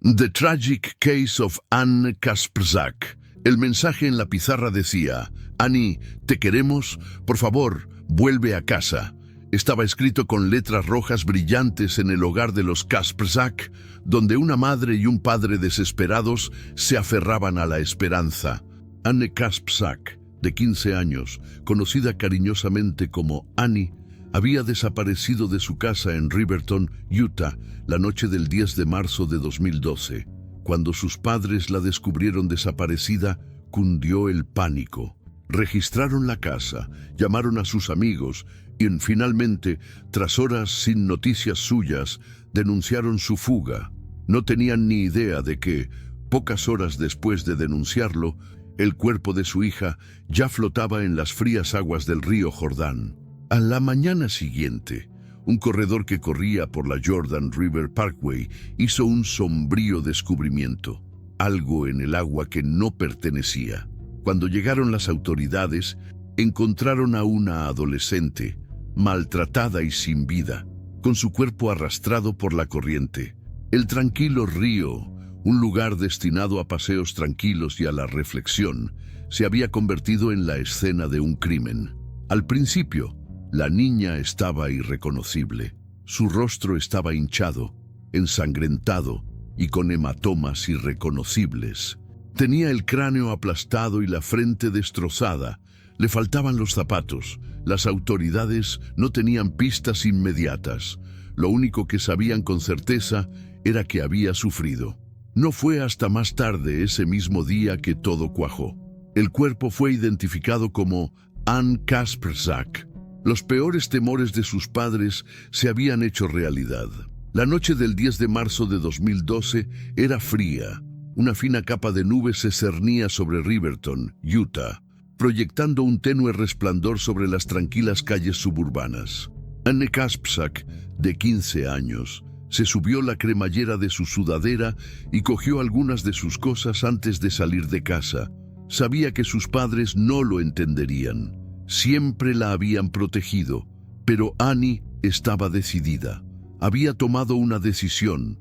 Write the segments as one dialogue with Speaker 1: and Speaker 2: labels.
Speaker 1: The Tragic Case of Anne Kasperzak. El mensaje en la pizarra decía: Annie, te queremos, por favor, vuelve a casa. Estaba escrito con letras rojas brillantes en el hogar de los Kasperzak, donde una madre y un padre desesperados se aferraban a la esperanza. Anne Kasperzak, de 15 años, conocida cariñosamente como Annie, había desaparecido de su casa en Riverton, Utah, la noche del 10 de marzo de 2012. Cuando sus padres la descubrieron desaparecida, cundió el pánico. Registraron la casa, llamaron a sus amigos y finalmente, tras horas sin noticias suyas, denunciaron su fuga. No tenían ni idea de que, pocas horas después de denunciarlo, el cuerpo de su hija ya flotaba en las frías aguas del río Jordán. A la mañana siguiente, un corredor que corría por la Jordan River Parkway hizo un sombrío descubrimiento: algo en el agua que no pertenecía. Cuando llegaron las autoridades, encontraron a una adolescente, maltratada y sin vida, con su cuerpo arrastrado por la corriente. El tranquilo río, un lugar destinado a paseos tranquilos y a la reflexión, se había convertido en la escena de un crimen. Al principio, la niña estaba irreconocible. Su rostro estaba hinchado, ensangrentado y con hematomas irreconocibles. Tenía el cráneo aplastado y la frente destrozada. Le faltaban los zapatos. Las autoridades no tenían pistas inmediatas. Lo único que sabían con certeza era que había sufrido. No fue hasta más tarde ese mismo día que todo cuajó. El cuerpo fue identificado como Anne Kasperzak. Los peores temores de sus padres se habían hecho realidad. La noche del 10 de marzo de 2012 era fría. Una fina capa de nubes se cernía sobre Riverton, Utah, proyectando un tenue resplandor sobre las tranquilas calles suburbanas. Anne Kasperzak, de 15 años, se subió la cremallera de su sudadera y cogió algunas de sus cosas antes de salir de casa. Sabía que sus padres no lo entenderían. Siempre la habían protegido, pero Annie estaba decidida. Había tomado una decisión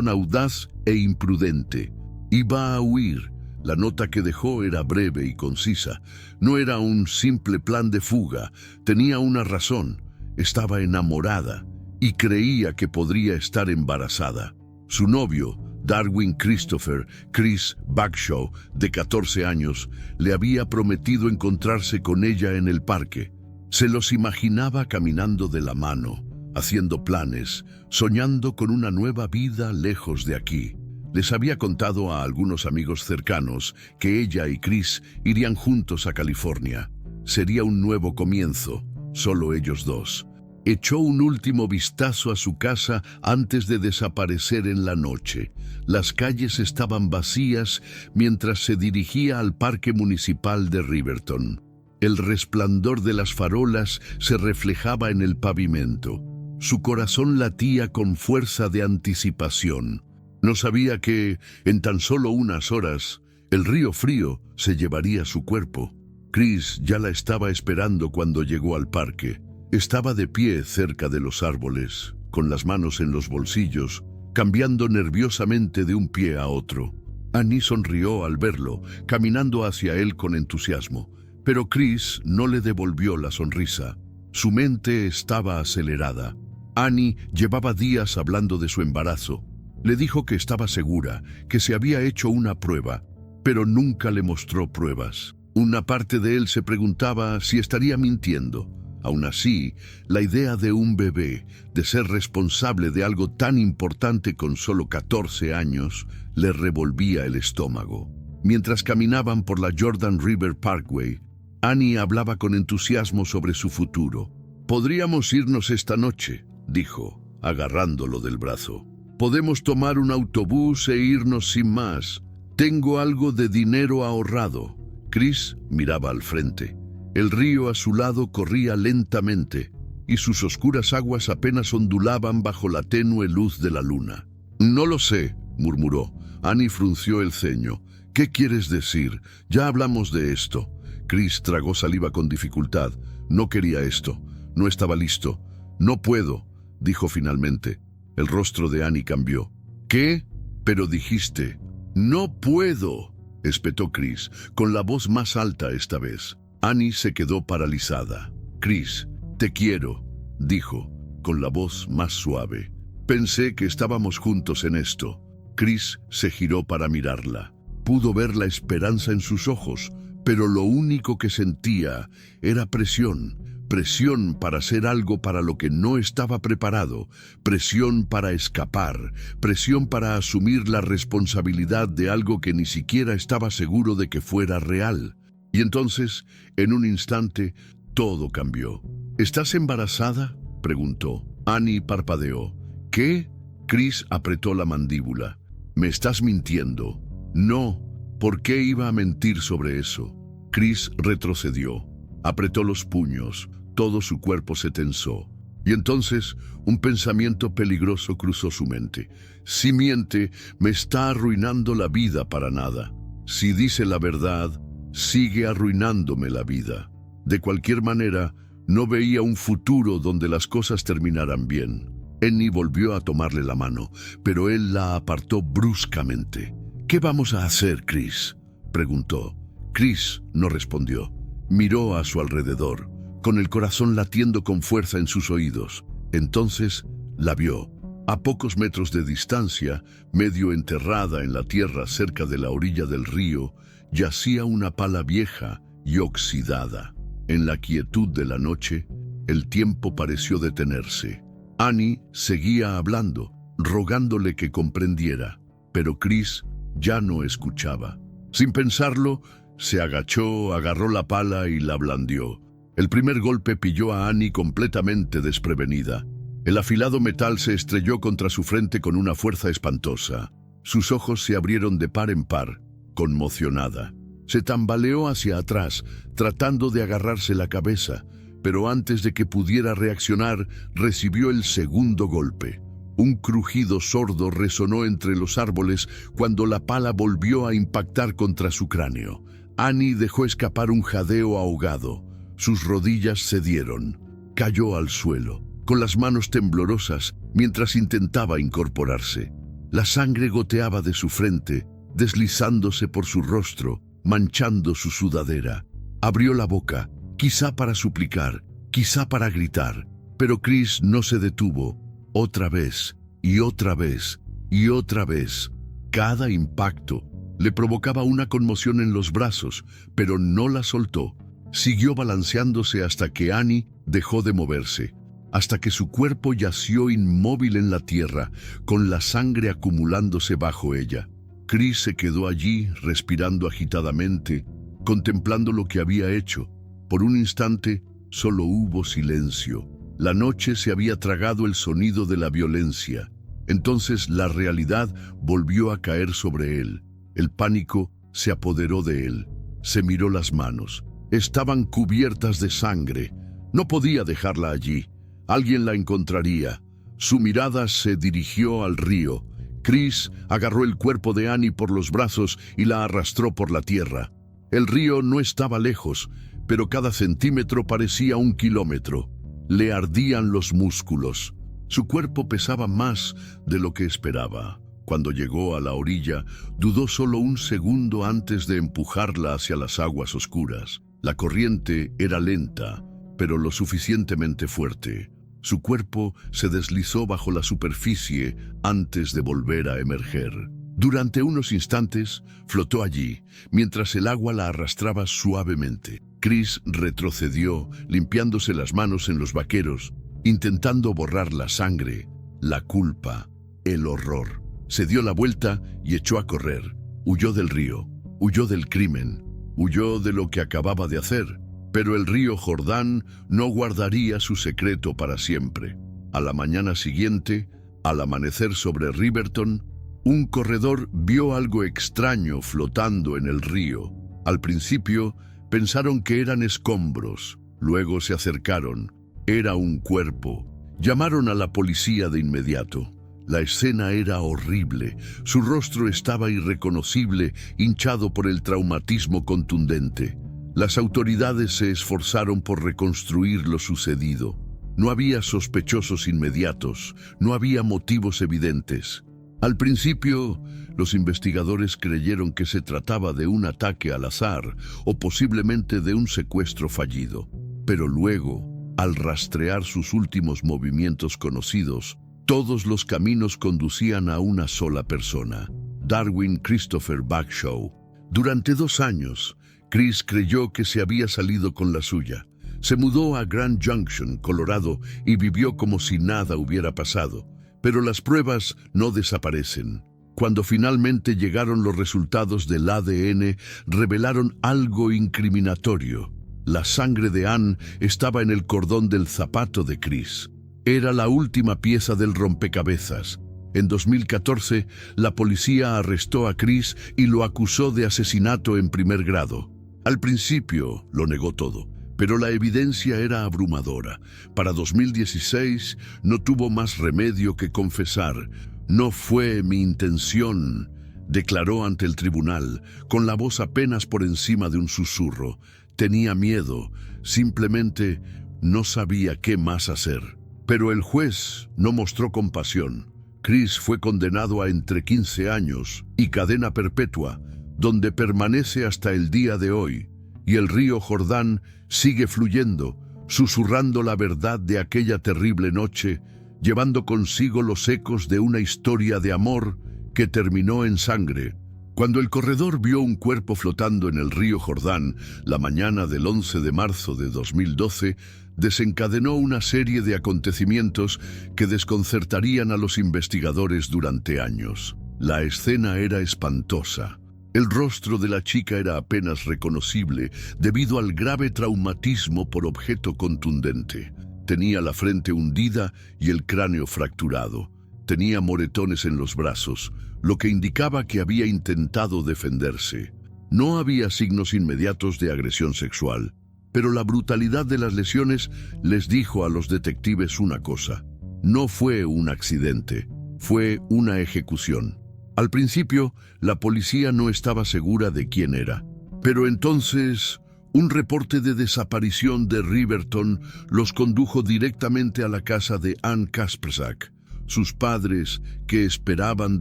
Speaker 1: audaz e imprudente. Iba a huir. La nota que dejó era breve y concisa. No era un simple plan de fuga. Tenía una razón. Estaba enamorada y creía que podría estar embarazada. Su novio, Darwin Christopher Chris Bagshaw, de 14 años, le había prometido encontrarse con ella en el parque. Se los imaginaba caminando de la mano, haciendo planes, soñando con una nueva vida lejos de aquí. Les había contado a algunos amigos cercanos que ella y Chris irían juntos a California. Sería un nuevo comienzo, solo ellos dos. Echó un último vistazo a su casa antes de desaparecer en la noche. Las calles estaban vacías mientras se dirigía al parque municipal de Riverton. El resplandor de las farolas se reflejaba en el pavimento. Su corazón latía con fuerza de anticipación. No sabía que, en tan solo unas horas, el río frío se llevaría su cuerpo. Chris ya la estaba esperando cuando llegó al parque. Estaba de pie cerca de los árboles, con las manos en los bolsillos, cambiando nerviosamente de un pie a otro. Annie sonrió al verlo, caminando hacia él con entusiasmo, pero Chris no le devolvió la sonrisa. Su mente estaba acelerada. Annie llevaba días hablando de su embarazo. Le dijo que estaba segura, que se había hecho una prueba, pero nunca le mostró pruebas. Una parte de él se preguntaba si estaría mintiendo. Aún así, la idea de un bebé, de ser responsable de algo tan importante con solo 14 años, le revolvía el estómago. Mientras caminaban por la Jordan River Parkway, Annie hablaba con entusiasmo sobre su futuro. «Podríamos irnos esta noche», dijo, agarrándolo del brazo. «Podemos tomar un autobús e irnos sin más. Tengo algo de dinero ahorrado». Chris miraba al frente. El río a su lado corría lentamente y sus oscuras aguas apenas ondulaban bajo la tenue luz de la luna. «No lo sé», murmuró. Annie frunció el ceño. «¿Qué quieres decir? Ya hablamos de esto». Chris tragó saliva con dificultad. No quería esto. No estaba listo. «No puedo», dijo finalmente. El rostro de Annie cambió. «¿Qué? Pero dijiste, «No puedo», espetó Chris, con la voz más alta esta vez. Annie se quedó paralizada. «Chris, te quiero», dijo, con la voz más suave. «Pensé que estábamos juntos en esto». Chris se giró para mirarla. Pudo ver la esperanza en sus ojos, pero lo único que sentía era presión. Presión para hacer algo para lo que no estaba preparado, presión para escapar, presión para asumir la responsabilidad de algo que ni siquiera estaba seguro de que fuera real. Y entonces, en un instante, todo cambió. «¿Estás embarazada?», preguntó. Annie parpadeó. «¿Qué?». Chris apretó la mandíbula. «¿Me estás mintiendo?». «No, ¿por qué iba a mentir sobre eso?». Chris retrocedió. Apretó los puños, todo su cuerpo se tensó. Y entonces un pensamiento peligroso cruzó su mente. Si miente, me está arruinando la vida para nada. Si dice la verdad, sigue arruinándome la vida. De cualquier manera, no veía un futuro donde las cosas terminaran bien. Annie volvió a tomarle la mano, pero él la apartó bruscamente. «¿Qué vamos a hacer, Chris?», preguntó. Chris no respondió. Miró a su alrededor, con el corazón latiendo con fuerza en sus oídos. Entonces la vio. A pocos metros de distancia, medio enterrada en la tierra cerca de la orilla del río, yacía una pala vieja y oxidada. En la quietud de la noche, el tiempo pareció detenerse. Annie seguía hablando, rogándole que comprendiera, pero Chris ya no escuchaba. Sin pensarlo, se agachó, agarró la pala y la blandió. El primer golpe pilló a Annie completamente desprevenida. El afilado metal se estrelló contra su frente con una fuerza espantosa. Sus ojos se abrieron de par en par, conmocionada. Se tambaleó hacia atrás, tratando de agarrarse la cabeza, pero antes de que pudiera reaccionar, recibió el segundo golpe. Un crujido sordo resonó entre los árboles cuando la pala volvió a impactar contra su cráneo. Annie dejó escapar un jadeo ahogado. Sus rodillas cedieron. Cayó al suelo, con las manos temblorosas, mientras intentaba incorporarse. La sangre goteaba de su frente, deslizándose por su rostro, manchando su sudadera. Abrió la boca, quizá para suplicar, quizá para gritar, pero Chris no se detuvo. Otra vez, y otra vez, y otra vez. Cada impacto le provocaba una conmoción en los brazos, pero no la soltó. Siguió balanceándose hasta que Annie dejó de moverse, hasta que su cuerpo yació inmóvil en la tierra, con la sangre acumulándose bajo ella. Chris se quedó allí, respirando agitadamente, contemplando lo que había hecho. Por un instante, solo hubo silencio. La noche se había tragado el sonido de la violencia. Entonces la realidad volvió a caer sobre él. El pánico se apoderó de él. Se miró las manos. Estaban cubiertas de sangre. No podía dejarla allí. Alguien la encontraría. Su mirada se dirigió al río. Chris agarró el cuerpo de Annie por los brazos y la arrastró por la tierra. El río no estaba lejos, pero cada centímetro parecía 1 kilómetro. Le ardían los músculos. Su cuerpo pesaba más de lo que esperaba. Cuando llegó a la orilla, dudó solo un segundo antes de empujarla hacia las aguas oscuras. La corriente era lenta, pero lo suficientemente fuerte. Su cuerpo se deslizó bajo la superficie antes de volver a emerger. Durante unos instantes, flotó allí, mientras el agua la arrastraba suavemente. Chris retrocedió, limpiándose las manos en los vaqueros, intentando borrar la sangre, la culpa, el horror. Se dio la vuelta y echó a correr. Huyó del río, huyó del crimen, huyó de lo que acababa de hacer. Pero el río Jordán no guardaría su secreto para siempre. A la mañana siguiente, al amanecer sobre Riverton, un corredor vio algo extraño flotando en el río. Al principio, pensaron que eran escombros. Luego se acercaron. Era un cuerpo. Llamaron a la policía de inmediato. La escena era horrible. Su rostro estaba irreconocible, hinchado por el traumatismo contundente. Las autoridades se esforzaron por reconstruir lo sucedido. No había sospechosos inmediatos, no había motivos evidentes. Al principio, los investigadores creyeron que se trataba de un ataque al azar o posiblemente de un secuestro fallido. Pero luego, al rastrear sus últimos movimientos conocidos, todos los caminos conducían a una sola persona, Darwin Christopher Bagshaw. Durante 2 años, Chris creyó que se había salido con la suya. Se mudó a Grand Junction, Colorado, y vivió como si nada hubiera pasado. Pero las pruebas no desaparecen. Cuando finalmente llegaron los resultados del ADN, revelaron algo incriminatorio. La sangre de Ann estaba en el cordón del zapato de Chris. Era la última pieza del rompecabezas. En 2014, la policía arrestó a Chris y lo acusó de asesinato en primer grado. Al principio lo negó todo, pero la evidencia era abrumadora. Para 2016 no tuvo más remedio que confesar. «No fue mi intención», declaró ante el tribunal, con la voz apenas por encima de un susurro. Tenía miedo, simplemente no sabía qué más hacer. Pero el juez no mostró compasión. Chris fue condenado a entre 15 años y cadena perpetua, donde permanece hasta el día de hoy. Y el río Jordán sigue fluyendo, susurrando la verdad de aquella terrible noche, llevando consigo los ecos de una historia de amor que terminó en sangre. Cuando el corredor vio un cuerpo flotando en el río Jordán la mañana del 11 de marzo de 2012, desencadenó una serie de acontecimientos que desconcertarían a los investigadores durante años. La escena era espantosa. El rostro de la chica era apenas reconocible debido al grave traumatismo por objeto contundente. Tenía la frente hundida y el cráneo fracturado. Tenía moretones en los brazos, lo que indicaba que había intentado defenderse. No había signos inmediatos de agresión sexual, pero la brutalidad de las lesiones les dijo a los detectives una cosa: no fue un accidente, fue una ejecución. Al principio, la policía no estaba segura de quién era, pero entonces un reporte de desaparición de Riverton los condujo directamente a la casa de Ann Kasperzak. Sus padres, que esperaban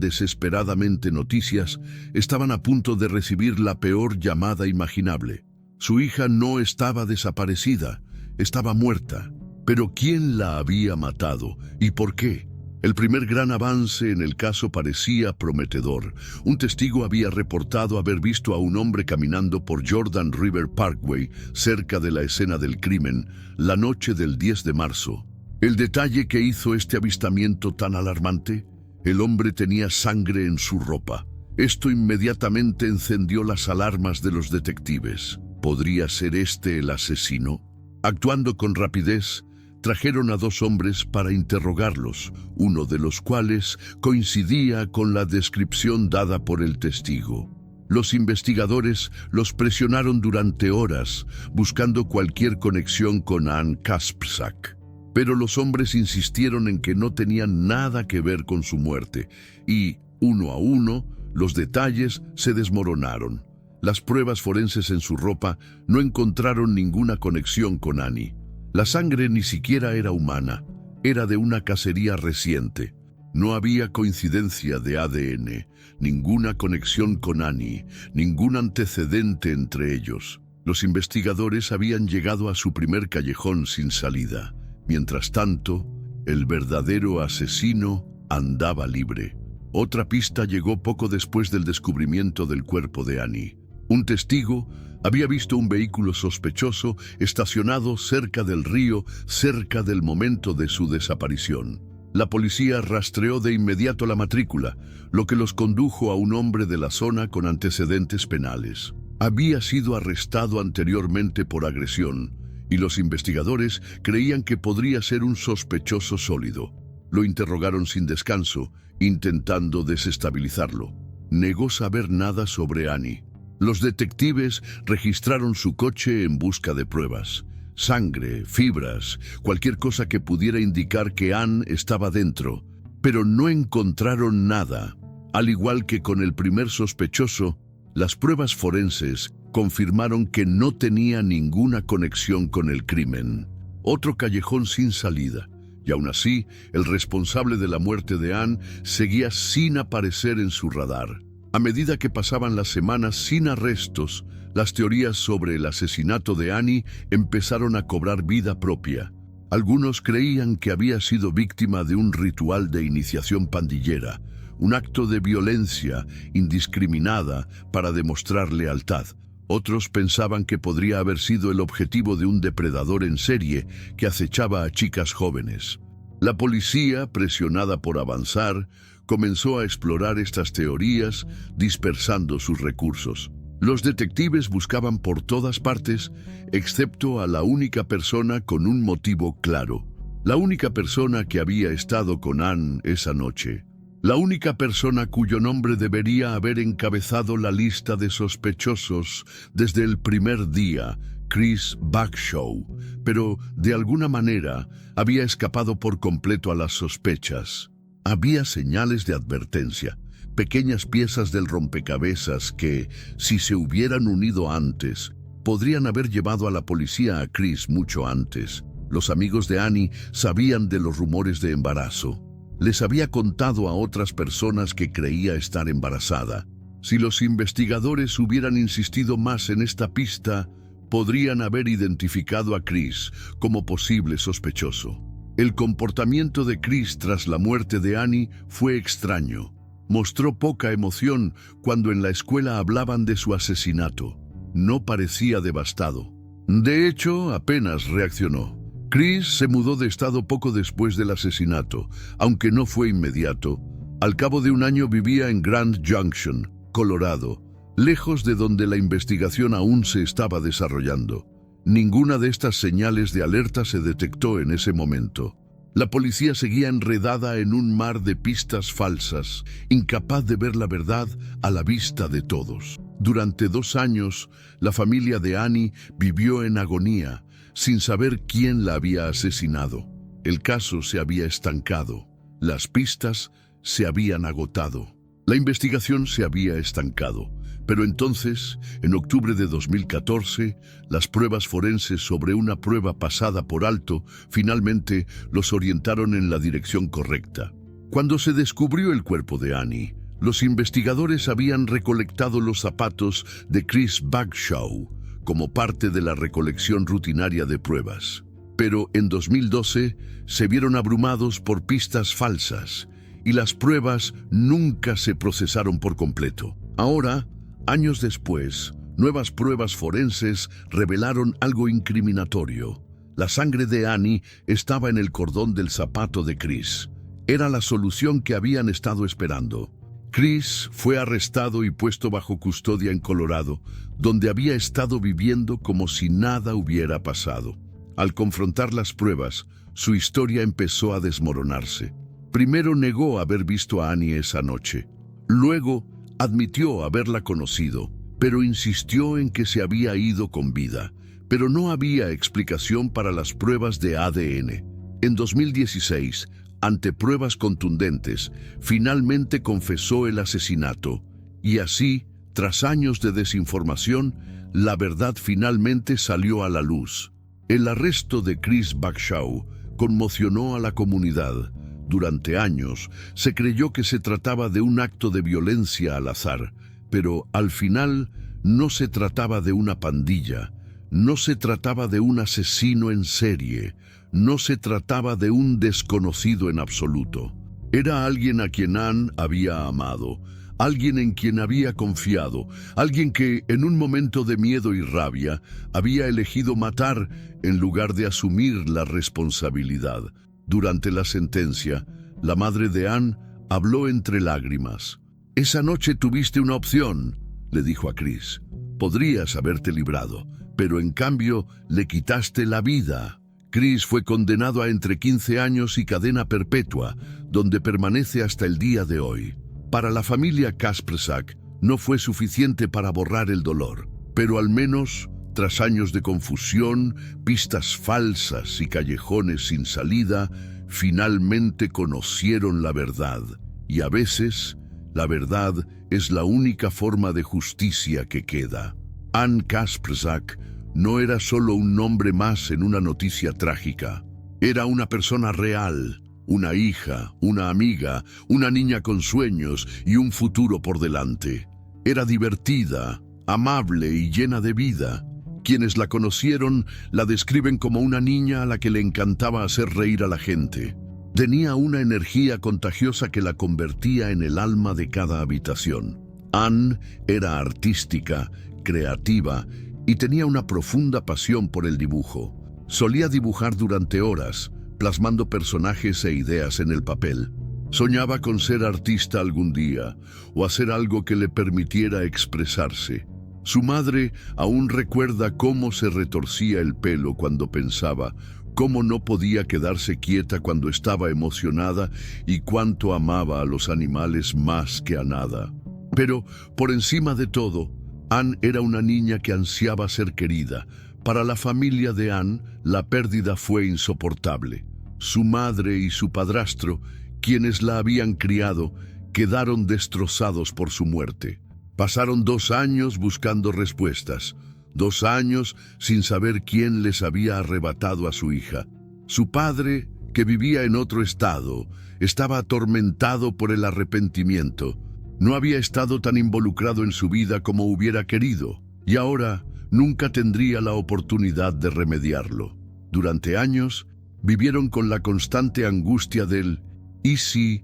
Speaker 1: desesperadamente noticias, estaban a punto de recibir la peor llamada imaginable. Su hija no estaba desaparecida, estaba muerta. Pero ¿quién la había matado y por qué? El primer gran avance en el caso parecía prometedor. Un testigo había reportado haber visto a un hombre caminando por Jordan River Parkway, cerca de la escena del crimen, la noche del 10 de marzo. El detalle que hizo este avistamiento tan alarmante: el hombre tenía sangre en su ropa. Esto inmediatamente encendió las alarmas de los detectives. ¿Podría ser este el asesino? Actuando con rapidez, trajeron a 2 hombres para interrogarlos, uno de los cuales coincidía con la descripción dada por el testigo. Los investigadores los presionaron durante horas, buscando cualquier conexión con Ann Kasperzak. Pero los hombres insistieron en que no tenían nada que ver con su muerte, y, uno a uno, los detalles se desmoronaron. Las pruebas forenses en su ropa no encontraron ninguna conexión con Annie. La sangre ni siquiera era humana, era de una cacería reciente. No había coincidencia de ADN, ninguna conexión con Annie, ningún antecedente entre ellos. Los investigadores habían llegado a su primer callejón sin salida. Mientras tanto, el verdadero asesino andaba libre. Otra pista llegó poco después del descubrimiento del cuerpo de Annie. Un testigo había visto un vehículo sospechoso estacionado cerca del río, cerca del momento de su desaparición. La policía rastreó de inmediato la matrícula, lo que los condujo a un hombre de la zona con antecedentes penales. Había sido arrestado anteriormente por agresión, y los investigadores creían que podría ser un sospechoso sólido. Lo interrogaron sin descanso, intentando desestabilizarlo. Negó saber nada sobre Annie. Los detectives registraron su coche en busca de pruebas. Sangre, fibras, cualquier cosa que pudiera indicar que Ann estaba dentro. Pero no encontraron nada. Al igual que con el primer sospechoso, las pruebas forenses confirmaron que no tenía ninguna conexión con el crimen. Otro callejón sin salida. Y aún así, el responsable de la muerte de Anne seguía sin aparecer en su radar. A medida que pasaban las semanas sin arrestos, las teorías sobre el asesinato de Annie empezaron a cobrar vida propia. Algunos creían que había sido víctima de un ritual de iniciación pandillera, un acto de violencia indiscriminada para demostrar lealtad. Otros pensaban que podría haber sido el objetivo de un depredador en serie que acechaba a chicas jóvenes. La policía, presionada por avanzar, comenzó a explorar estas teorías, dispersando sus recursos. Los detectives buscaban por todas partes, excepto a la única persona con un motivo claro. La única persona que había estado con Anne esa noche. La única persona cuyo nombre debería haber encabezado la lista de sospechosos desde el primer día, Chris Bagshaw, pero de alguna manera había escapado por completo a las sospechas. Había señales de advertencia, pequeñas piezas del rompecabezas que, si se hubieran unido antes, podrían haber llevado a la policía a Chris mucho antes. Los amigos de Annie sabían de los rumores de embarazo. Les había contado a otras personas que creía estar embarazada. Si los investigadores hubieran insistido más en esta pista, podrían haber identificado a Chris como posible sospechoso. El comportamiento de Chris tras la muerte de Annie fue extraño. Mostró poca emoción cuando en la escuela hablaban de su asesinato. No parecía devastado. De hecho, apenas reaccionó. Chris se mudó de estado poco después del asesinato, aunque no fue inmediato. Al cabo de un año vivía en Grand Junction, Colorado, lejos de donde la investigación aún se estaba desarrollando. Ninguna de estas señales de alerta se detectó en ese momento. La policía seguía enredada en un mar de pistas falsas, incapaz de ver la verdad a la vista de todos. Durante 2 años, la familia de Annie vivió en agonía, sin saber quién la había asesinado. El caso se había estancado. Las pistas se habían agotado. La investigación se había estancado. Pero entonces, en octubre de 2014, las pruebas forenses sobre una prueba pasada por alto finalmente los orientaron en la dirección correcta. Cuando se descubrió el cuerpo de Annie, los investigadores habían recolectado los zapatos de Chris Bagshaw como parte de la recolección rutinaria de pruebas. Pero en 2012 se vieron abrumados por pistas falsas y las pruebas nunca se procesaron por completo. Ahora, años después, nuevas pruebas forenses revelaron algo incriminatorio. La sangre de Annie estaba en el cordón del zapato de Chris. Era la solución que habían estado esperando. Chris fue arrestado y puesto bajo custodia en Colorado, donde había estado viviendo como si nada hubiera pasado. Al confrontar las pruebas, su historia empezó a desmoronarse. Primero negó haber visto a Annie esa noche. Luego, admitió haberla conocido, pero insistió en que se había ido con vida. Pero no había explicación para las pruebas de ADN. En 2016, ante pruebas contundentes, finalmente confesó el asesinato. Y así, tras años de desinformación, la verdad finalmente salió a la luz. El arresto de Chris Bagshaw conmocionó a la comunidad. Durante años, se creyó que se trataba de un acto de violencia al azar, pero al final no se trataba de una pandilla, no se trataba de un asesino en serie, no se trataba de un desconocido en absoluto. Era alguien a quien Anne había amado, alguien en quien había confiado, alguien que, en un momento de miedo y rabia, había elegido matar en lugar de asumir la responsabilidad. Durante la sentencia, la madre de Anne habló entre lágrimas. «Esa noche tuviste una opción», le dijo a Chris. «Podrías haberte librado, pero en cambio le quitaste la vida». Chris fue condenado a entre 15 años y cadena perpetua, donde permanece hasta el día de hoy. Para la familia Kasperczak no fue suficiente para borrar el dolor, pero al menos, tras años de confusión, pistas falsas y callejones sin salida, finalmente conocieron la verdad. Y a veces, la verdad es la única forma de justicia que queda. Anne Kasperczak no era solo un nombre más en una noticia trágica. Era una persona real, una hija, una amiga, una niña con sueños y un futuro por delante. Era divertida, amable y llena de vida. Quienes la conocieron la describen como una niña a la que le encantaba hacer reír a la gente. Tenía una energía contagiosa que la convertía en el alma de cada habitación. Anne era artística, creativa y tenía una profunda pasión por el dibujo. Solía dibujar durante horas, plasmando personajes e ideas en el papel. Soñaba con ser artista algún día o hacer algo que le permitiera expresarse. Su madre aún recuerda cómo se retorcía el pelo cuando pensaba, cómo no podía quedarse quieta cuando estaba emocionada y cuánto amaba a los animales más que a nada. Pero, por encima de todo, Anne era una niña que ansiaba ser querida. Para la familia de Anne, la pérdida fue insoportable. Su madre y su padrastro, quienes la habían criado, quedaron destrozados por su muerte. Pasaron 2 años buscando respuestas, 2 años sin saber quién les había arrebatado a su hija. Su padre, que vivía en otro estado, estaba atormentado por el arrepentimiento. No había estado tan involucrado en su vida como hubiera querido, y ahora nunca tendría la oportunidad de remediarlo. Durante años, vivieron con la constante angustia del ¿y si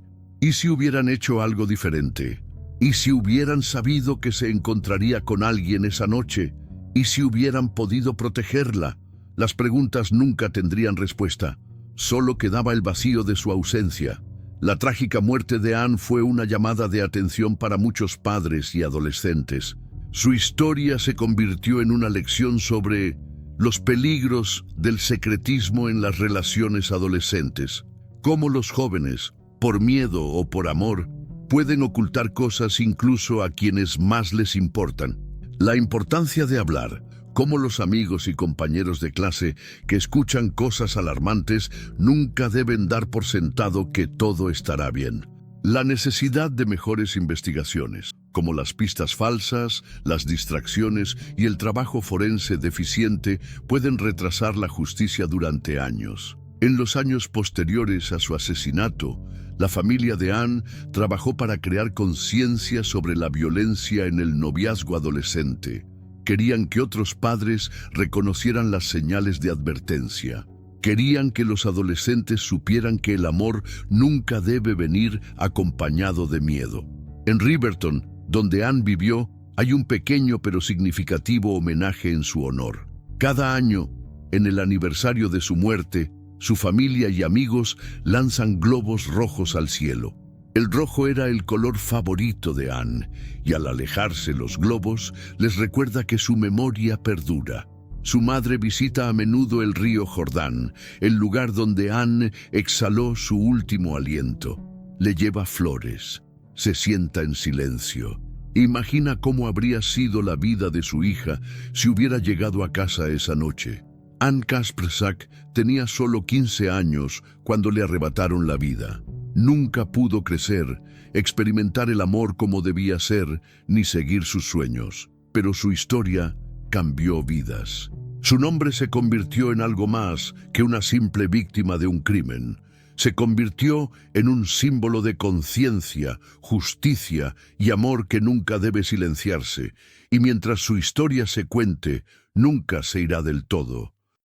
Speaker 1: hubieran hecho algo diferente? ¿Y si hubieran sabido que se encontraría con alguien esa noche? ¿Y si hubieran podido protegerla? Las preguntas nunca tendrían respuesta. Solo quedaba el vacío de su ausencia. La trágica muerte de Anne fue una llamada de atención para muchos padres y adolescentes. Su historia se convirtió en una lección sobre los peligros del secretismo en las relaciones adolescentes. Cómo los jóvenes, por miedo o por amor, pueden ocultar cosas incluso a quienes más les importan. La importancia de hablar, cómo los amigos y compañeros de clase que escuchan cosas alarmantes nunca deben dar por sentado que todo estará bien. La necesidad de mejores investigaciones, como las pistas falsas, las distracciones y el trabajo forense deficiente, pueden retrasar la justicia durante años. En los años posteriores a su asesinato, la familia de Anne trabajó para crear conciencia sobre la violencia en el noviazgo adolescente. Querían que otros padres reconocieran las señales de advertencia. Querían que los adolescentes supieran que el amor nunca debe venir acompañado de miedo. En Riverton, donde Anne vivió, hay un pequeño pero significativo homenaje en su honor. Cada año, en el aniversario de su muerte, su familia y amigos lanzan globos rojos al cielo. El rojo era el color favorito de Anne, y al alejarse los globos, les recuerda que su memoria perdura. Su madre visita a menudo el río Jordán, el lugar donde Anne exhaló su último aliento. Le lleva flores, se sienta en silencio. Imagina cómo habría sido la vida de su hija si hubiera llegado a casa esa noche. Anne Kasperczak tenía solo 15 años cuando le arrebataron la vida. Nunca pudo crecer, experimentar el amor como debía ser, ni seguir sus sueños. Pero su historia cambió vidas. Su nombre se convirtió en algo más que una simple víctima de un crimen. Se convirtió en un símbolo de conciencia, justicia y amor que nunca debe silenciarse. Y mientras su historia se cuente, nunca se irá del todo.